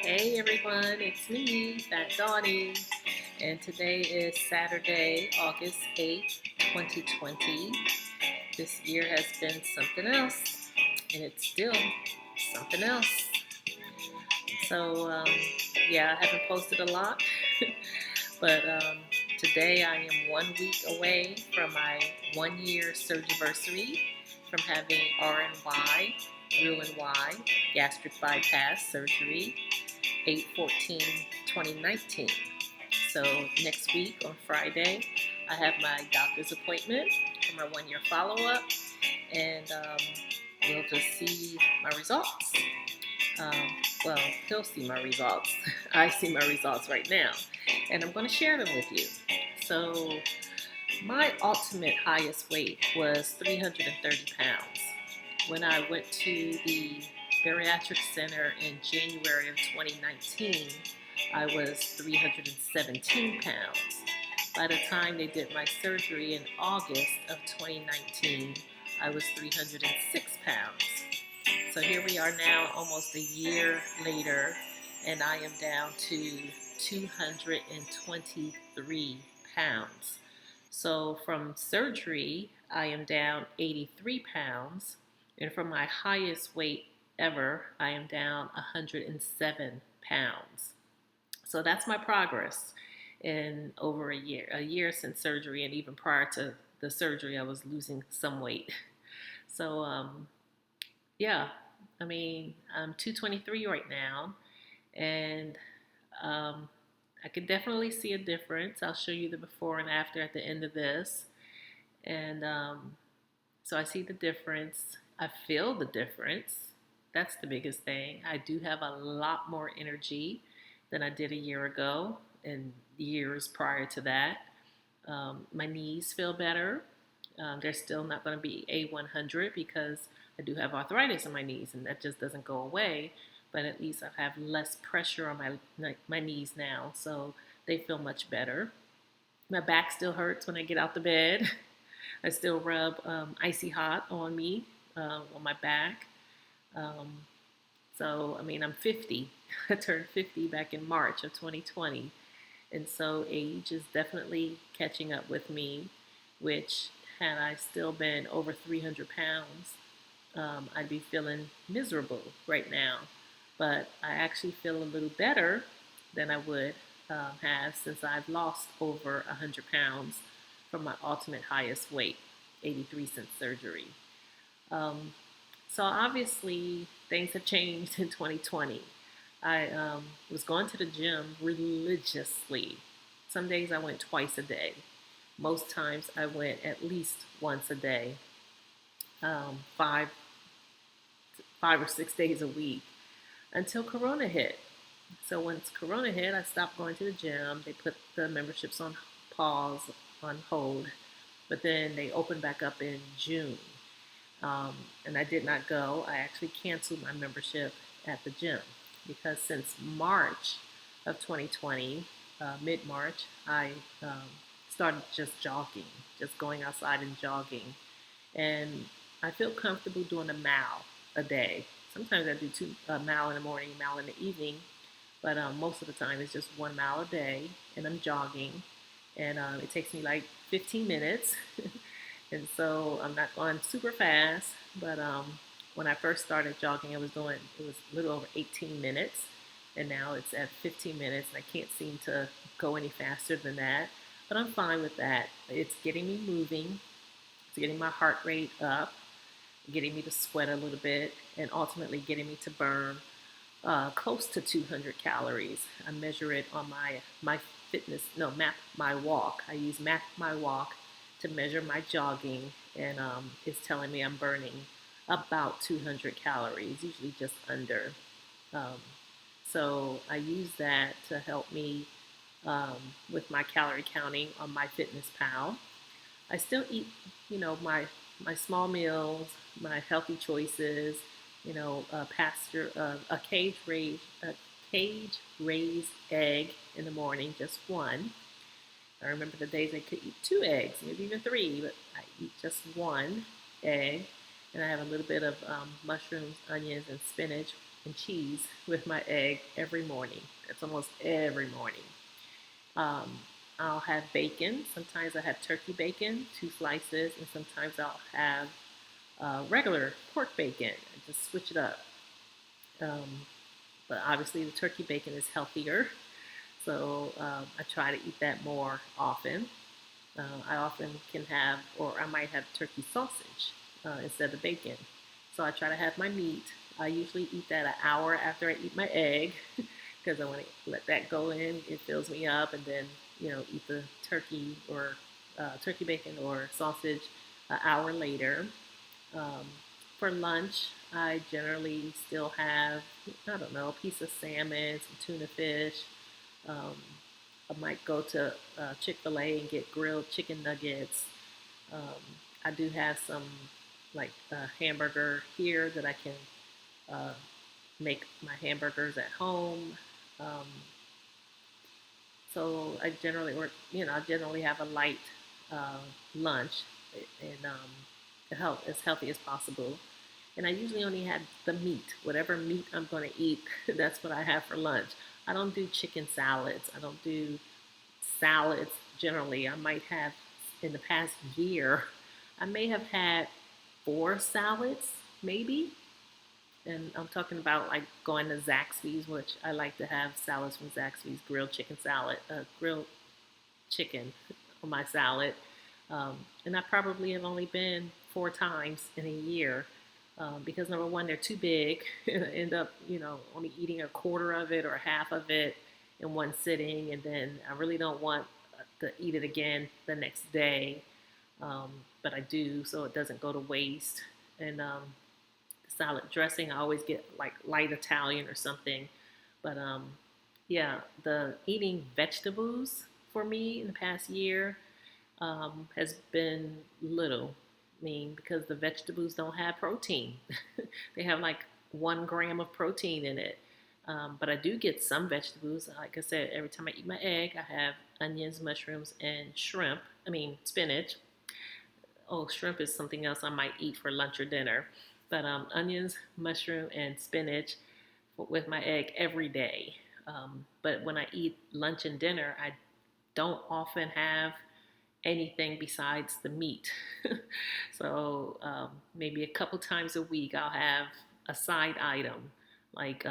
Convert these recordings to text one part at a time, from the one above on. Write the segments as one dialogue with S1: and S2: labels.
S1: Hey everyone, it's me, Fat Donnie, and today is Saturday, August 8th, 2020. This year has been something else, and it's still something else. So, yeah, I haven't posted a lot, but today I am 1 week away from my 1 year surgiversary from having RNY, gastric bypass surgery, 8/14/2019. So next week on Friday, I have my doctor's appointment for my 1 year follow-up, and we'll just see my results. Um, well, he'll see my results. I see my results right now, and I'm going to share them with you. So my ultimate highest weight was 330 pounds. When I went to the bariatric center in January of 2019, I was 317 pounds. By the time they did my surgery in August of 2019, I was 306 pounds. So here we are now, almost a year later, and I am down to 223 pounds. So from surgery, I am down 83 pounds, and from my highest weight ever, I am down 107 pounds. So that's my progress in over a year since surgery, and even prior to the surgery, I was losing some weight. So, yeah, I mean, I'm 223 right now, and um, I can definitely see a difference. I'll show you the before and after at the end of this. And so I see the difference. I feel the difference. That's the biggest thing. I do have a lot more energy than I did a year ago and years prior to that. My knees feel better. They're still not going to be A100 because I do have arthritis in my knees, and that just doesn't go away. But at least I have less pressure on my knees now, so they feel much better. My back still hurts when I get out the bed. I still rub icy hot on me, on my back. Um, so, I mean, I'm 50. I turned 50 back in March of 2020. And so age is definitely catching up with me, which had I still been over 300 pounds, I'd be feeling miserable right now. But I actually feel a little better than I would have since I've lost over 100 pounds from my ultimate highest weight, 83 since surgery. Um, so obviously things have changed in 2020. I was going to the gym religiously. Some days I went twice a day. Most times I went at least once a day, um, five, 5 or 6 days a week until Corona hit. So once Corona hit, I stopped going to the gym. They put the memberships on pause, on hold, but then they opened back up in June. And I did not go. I actually canceled my membership at the gym because since March of 2020, mid March, I started just jogging, just going outside and jogging. And I feel comfortable doing a mile a day. Sometimes I do a mile in the morning, a mile in the evening, but most of the time it's just 1 mile a day, and I'm jogging, and it takes me like 15 minutes. And so I'm not going super fast, but when I first started jogging, it was a little over 18 minutes, and now it's at 15 minutes, and I can't seem to go any faster than that. But I'm fine with that. It's getting me moving, it's getting my heart rate up, getting me to sweat a little bit, and ultimately getting me to burn close to 200 calories. I measure it on my fitness, no, Map My Walk. I use Map My Walk to measure my jogging, and it's telling me I'm burning about 200 calories, usually just under. Um, so I use that to help me with my calorie counting on MyFitnessPal. I still eat, my small meals, my healthy choices, a cage raised egg in the morning, just one. I remember the days I could eat 2 eggs, maybe even 3, but I eat just 1 egg. And I have a little bit of mushrooms, onions, and spinach and cheese with my egg every morning. That's almost every morning. Um, I'll have bacon. Sometimes I have turkey bacon, 2 slices, and sometimes I'll have regular pork bacon. I just switch it up. Um, but obviously, the turkey bacon is healthier, so I try to eat that more often. I often can have, or I might have turkey sausage instead of bacon. So I try to have my meat. I usually eat that an hour after I eat my egg because I want to let that go in. It fills me up, and then eat the turkey or turkey bacon or sausage an hour later. Um, for lunch, I generally still have, I don't know, a piece of salmon, some tuna fish. Um, I might go to Chick-fil-A and get grilled chicken nuggets. Um, I do have some like hamburger here that I can uh, make my hamburgers at home. Um, so I generally, I generally have a light uh, lunch and as healthy as possible. And I usually only have the meat, whatever meat I'm going to eat. That's what I have for lunch. I don't do chicken salads. I don't do salads generally. I might have in the past year, I may have had 4 salads, maybe. And I'm talking about like going to Zaxby's, which I like to have salads from Zaxby's, grilled chicken salad, grilled chicken on my salad. And I probably have only been 4 times in a year because number one, they're too big. I end up, only eating a quarter of it or half of it in one sitting, and then I really don't want to eat it again the next day. Um, but I do, so it doesn't go to waste. And salad dressing, I always get like light Italian or something. But yeah, the eating vegetables for me in the past year has been little. I mean, because the vegetables don't have protein. They have like 1 gram of protein in it. But I do get some vegetables. Like I said, every time I eat my egg, I have onions, mushrooms, and shrimp. I mean, spinach. Oh, shrimp is something else I might eat for lunch or dinner. But onions, mushroom, and spinach with my egg every day. But when I eat lunch and dinner, I don't often have anything besides the meat. So maybe a couple times a week, I'll have a side item like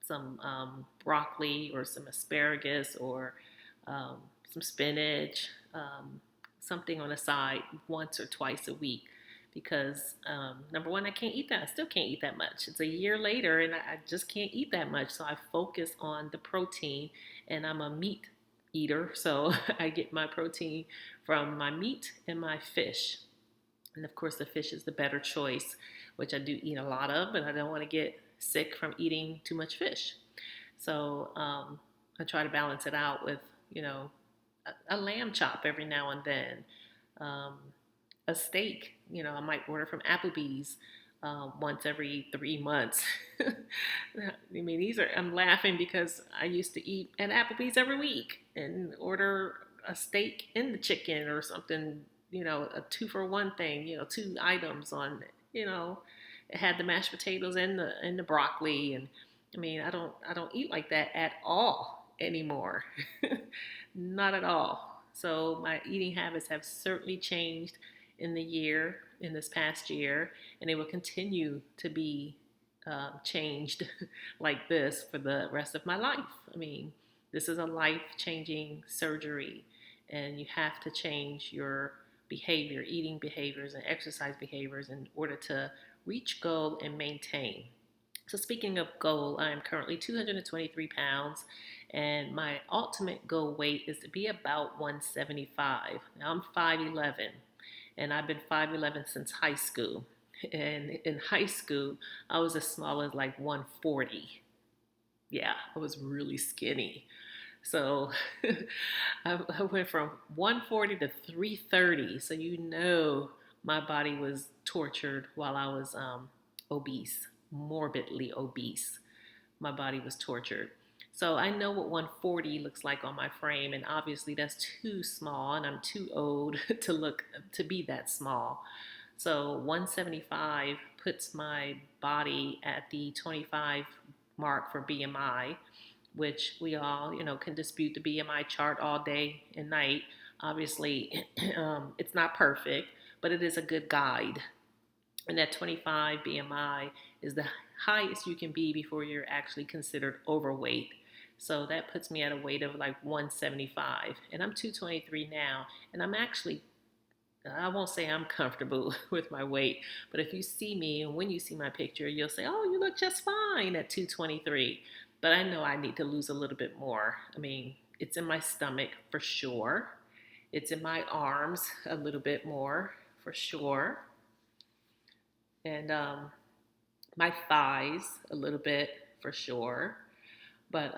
S1: some broccoli or some asparagus or um, some spinach, something on the side once or twice a week. Because number one, I can't eat that. I still can't eat that much. It's a year later and I just can't eat that much. So I focus on the protein, and I'm a meat eater. So I get my protein from my meat and my fish. And of course, the fish is the better choice, which I do eat a lot of, but I don't want to get sick from eating too much fish. So I try to balance it out with, you know, a lamb chop every now and then, um, a steak. I might order from Applebee's once every 3 months. I mean, I'm laughing because I used to eat at Applebee's every week and order a steak and the chicken or something, a 2 for 1 thing, 2 items on, it had the mashed potatoes and the broccoli. And I mean, I don't eat like that at all anymore. Not at all. So my eating habits have certainly changed in this past year, and they will continue to be changed like this for the rest of my life. I mean, this is a life-changing surgery, and you have to change your behavior, eating behaviors and exercise behaviors in order to reach goal and maintain. So speaking of goal, I am currently 223 pounds, and my ultimate goal weight is to be about 175. Now I'm 5'11", and I've been 5'11" since high school. And in high school, I was as small as like 140. Yeah, I was really skinny. So I went from 140 to 330. So my body was tortured while I was obese, morbidly obese. My body was tortured. So I know what 140 looks like on my frame, and obviously that's too small, and I'm too old to be that small. So 175 puts my body at the 25 mark for BMI, which we all, can dispute the BMI chart all day and night. Obviously, it's not perfect, but it is a good guide. And that 25 BMI is the highest you can be before you're actually considered overweight. So that puts me at a weight of like 175. And I'm 223 now. And I'm actually, I won't say I'm comfortable with my weight, but if you see me and when you see my picture, you'll say, oh, you look just fine at 223. But I know I need to lose a little bit more. I mean, it's in my stomach for sure. It's in my arms a little bit more for sure. And my thighs a little bit for sure. But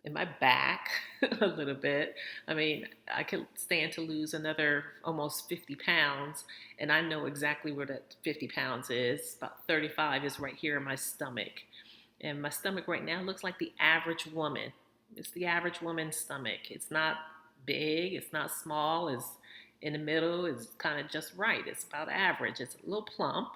S1: in my back a little bit. I mean, I could stand to lose another almost 50 pounds, and I know exactly where that 50 pounds is. About 35 is right here in my stomach. And my stomach right now looks like the average woman. It's the average woman's stomach. It's not big, it's not small, it's in the middle, it's kind of just right. It's about average. It's a little plump,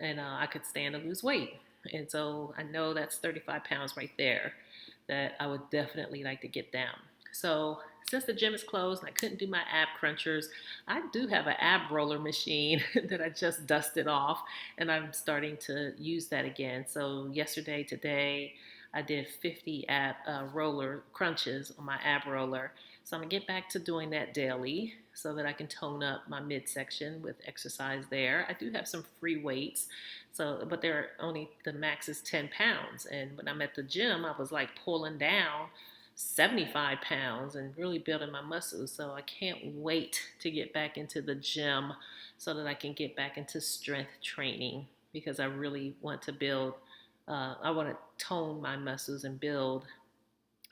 S1: and I could stand to lose weight. And so I know that's 35 pounds right there that I would definitely like to get down. So since the gym is closed and I couldn't do my ab crunchers, I do have an ab roller machine that I just dusted off, and I'm starting to use that again. So yesterday, today, I did 50 ab roller crunches on my ab roller. So I'm gonna get back to doing that daily so that I can tone up my midsection with exercise there. I do have some free weights, so but they're only, the max is 10 pounds. And when I'm at the gym, I was like pulling down 75 pounds and really building my muscles. So I can't wait to get back into the gym so that I can get back into strength training, because I really want to build, I want to tone my muscles and build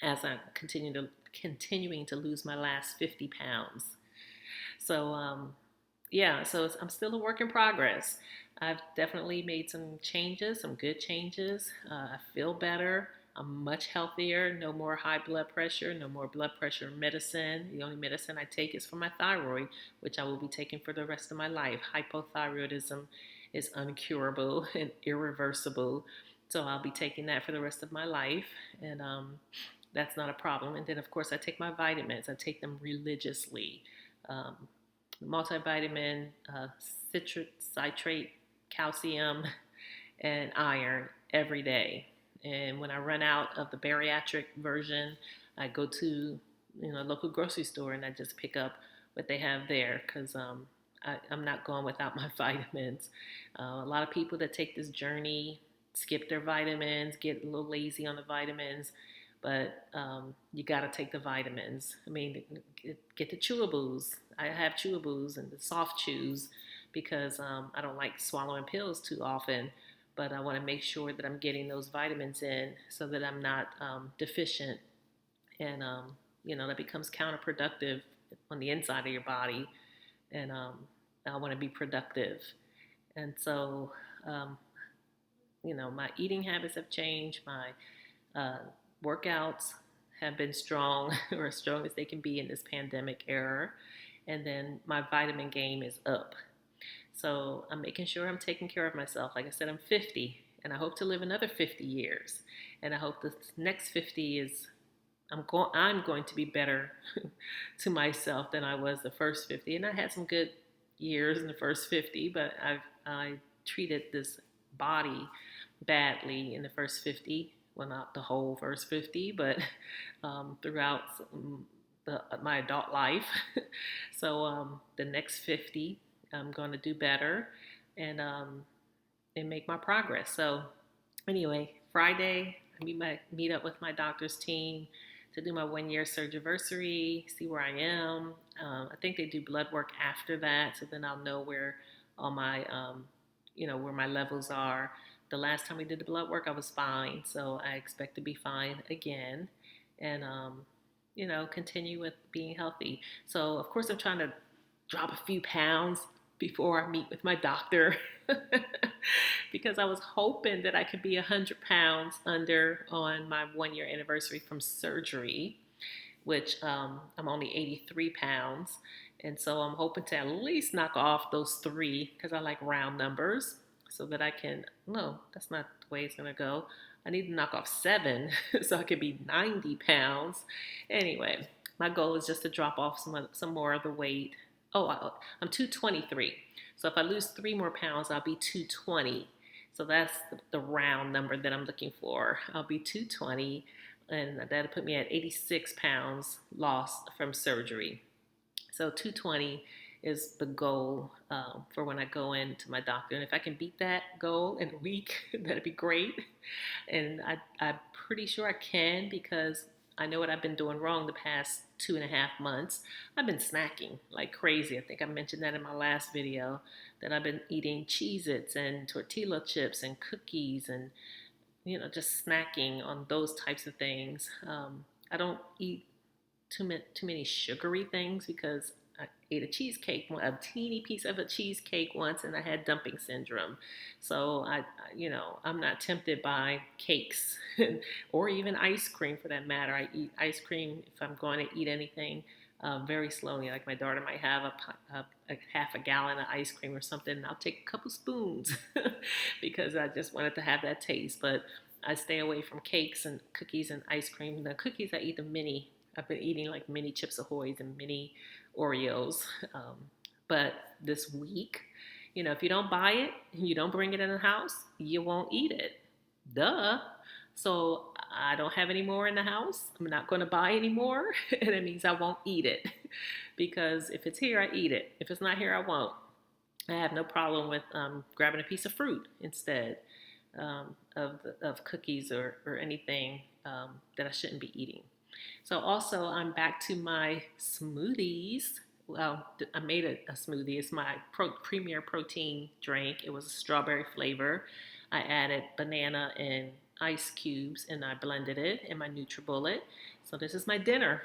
S1: as I continuing to lose my last 50 pounds. So yeah, so I'm still a work in progress. I've definitely made some changes, some good changes. I feel better. I'm much healthier. No more high blood pressure, no more blood pressure medicine. The only medicine I take is for my thyroid, which I will be taking for the rest of my life. Hypothyroidism is uncurable and irreversible. So I'll be taking that for the rest of my life. And that's not a problem. And then, of course, I take my vitamins. I take them religiously. Um, Multivitamin, citric, citrate, calcium, and iron every day. And when I run out of the bariatric version, I go to local grocery store and I just pick up what they have there, because I'm not going without my vitamins. A lot of people that take this journey skip their vitamins, get a little lazy on the vitamins, but you got to take the vitamins. I mean, get the chewables. I have chewables and the soft chews because I don't like swallowing pills too often, but I want to make sure that I'm getting those vitamins in so that I'm not deficient, and that becomes counterproductive on the inside of your body, and I want to be productive. And so my eating habits have changed. My uh, workouts have been strong, or as strong as they can be in this pandemic era. And then my vitamin game is up. So I'm making sure I'm taking care of myself. Like I said, I'm 50, and I hope to live another 50 years. And I hope the next 50 is, I'm going to be better to myself than I was the first 50. And I had some good years in the first 50, but I treated this body badly in the first 50. Well, not the whole first 50, but throughout my adult life. So the next 50, I'm going to do better and make my progress. So anyway, Friday, I meet up with my doctor's team to do my 1 year surgiversary, see where I am. I think they do blood work after that, so then I'll know where all my, where my levels are. The last time we did the blood work, I was fine, so I expect to be fine again, and continue with being healthy. So of course, I'm trying to drop a few pounds before I meet with my doctor because I was hoping that I could be 100 pounds under on my 1 year anniversary from surgery, which I'm only 83 pounds. And so I'm hoping to at least knock off those 3 because I like round numbers so that I can, no, that's not the way it's going to go. I need to knock off 7 so I can be 90 pounds. Anyway, my goal is just to drop off some more of the weight. Oh, I'm 223. So if I lose 3 more pounds, I'll be 220. So that's the round number that I'm looking for. I'll be 220, and that'll put me at 86 pounds lost from surgery. So 220 is the goal for when I go into my doctor. And if I can beat that goal in a week, that'd be great. And I'm pretty sure I can because I know what I've been doing wrong the past 2.5 months. I've been snacking like crazy. I think I mentioned that in my last video, that I've been eating Cheez-Its and tortilla chips and cookies and, just snacking on those types of things. I don't eat too many sugary things because I ate a teeny piece of a cheesecake once, and I had dumping syndrome. So I'm not tempted by cakes or even ice cream for that matter. I eat ice cream if I'm going to eat anything very slowly. Like my daughter might have a half a gallon of ice cream or something, and I'll take a couple spoons because I just wanted to have that taste. But I stay away from cakes and cookies and ice cream. The cookies, I eat the mini. I've been eating like mini Chips Ahoy's and mini Oreos. But this week, if you don't buy it and you don't bring it in the house, you won't eat it. Duh. So I don't have any more in the house. I'm not going to buy any more. And it means I won't eat it. Because if it's here, I eat it. If it's not here, I won't. I have no problem with grabbing a piece of fruit instead of cookies or anything that I shouldn't be eating. So also, I'm back to my smoothies. Well, I made a smoothie. It's my premier protein drink. It was a strawberry flavor. I added banana and ice cubes, and I blended it in my NutriBullet. So this is my dinner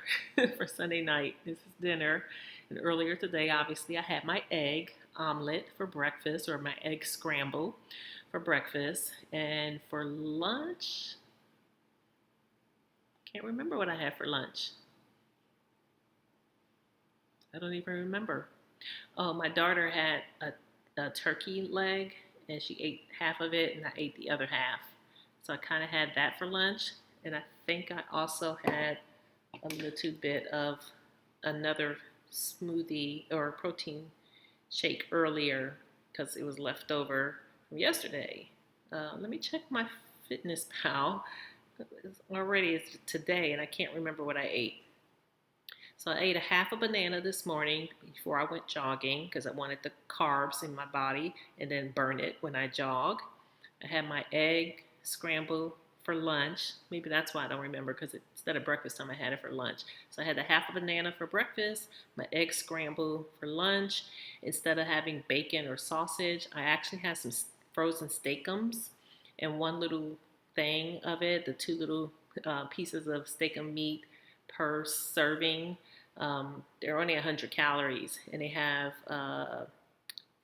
S1: for Sunday night. This is dinner. And earlier today, obviously, I had my egg omelet for breakfast, or my egg scramble for breakfast. And for lunch, can't remember what I had for lunch. I don't even remember. Oh, my daughter had a turkey leg, and she ate half of it, and I ate the other half. So I kind of had that for lunch, and I think I also had a little bit of another smoothie or protein shake earlier because it was left over from yesterday. Let me check my Fitness Pal. It's today, and I can't remember what I ate. So I ate a half a banana this morning before I went jogging because I wanted the carbs in my body and then burn it when I jog. I had my egg scramble for lunch. Maybe that's why I don't remember, because instead of breakfast time, I had it for lunch. So I had the half a banana for breakfast, my egg scramble for lunch. Instead of having bacon or sausage, I actually had some frozen steakums and one little thing of it, the 2 little pieces of steakum meat per serving. They're only 100 calories, and they have,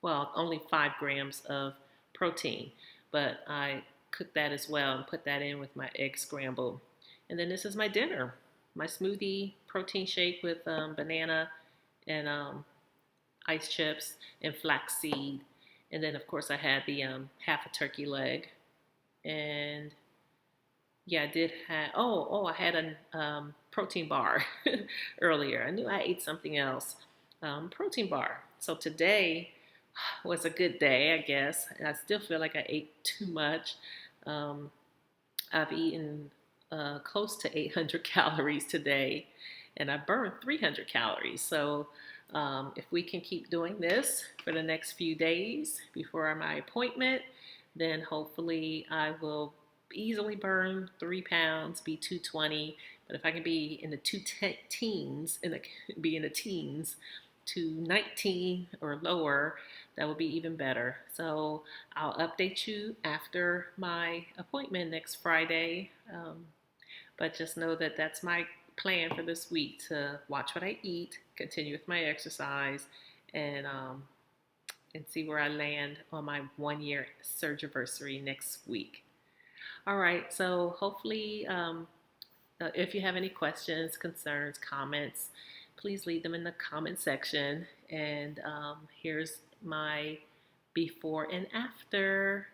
S1: only 5 grams of protein. But I cooked that as well and put that in with my egg scramble. And then this is my dinner, my smoothie protein shake with banana and ice chips and flaxseed. And then, of course, I had the half a turkey leg. And yeah, I did have, I had a protein bar earlier. I knew I ate something else. Protein bar. So today was a good day, I guess. And I still feel like I ate too much. I've eaten close to 800 calories today, and I burned 300 calories. So if we can keep doing this for the next few days before my appointment, then hopefully I will easily burn 3 pounds, be 220. But if I can be in the teens, to 19 or lower, that will be even better. So I'll update you after my appointment next Friday. But just know that that's my plan for this week, to watch what I eat, continue with my exercise, and see where I land on my 1-year Surgiversary next week. All right, so hopefully if you have any questions, concerns, comments, please leave them in the comment section. And here's my before and after.